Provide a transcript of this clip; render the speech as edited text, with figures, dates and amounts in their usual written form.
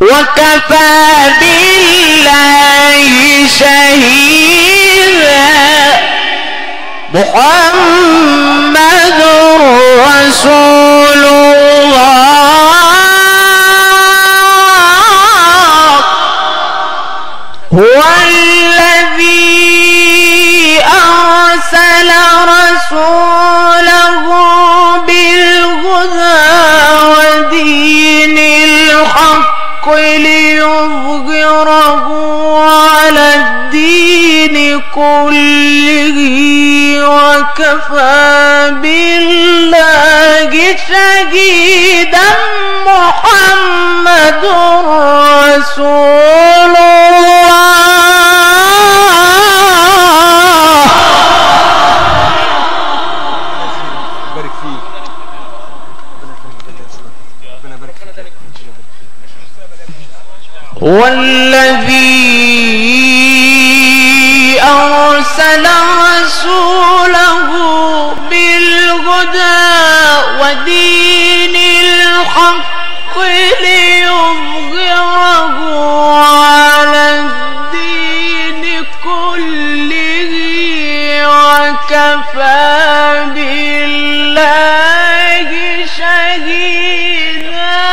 وكفى بالله شهيدا محمد رسول الله هو الذي أرسل رسوله بالهدى ودين الحق ليظهره على الدين كله وكفى بالله شهيدا محمد رسول الله بارك فيك ربنا يبارك فيك والذي أرسل رسوله بالهدى ودين الحق ليظهره على الدين كله وكفى بالله شهيدا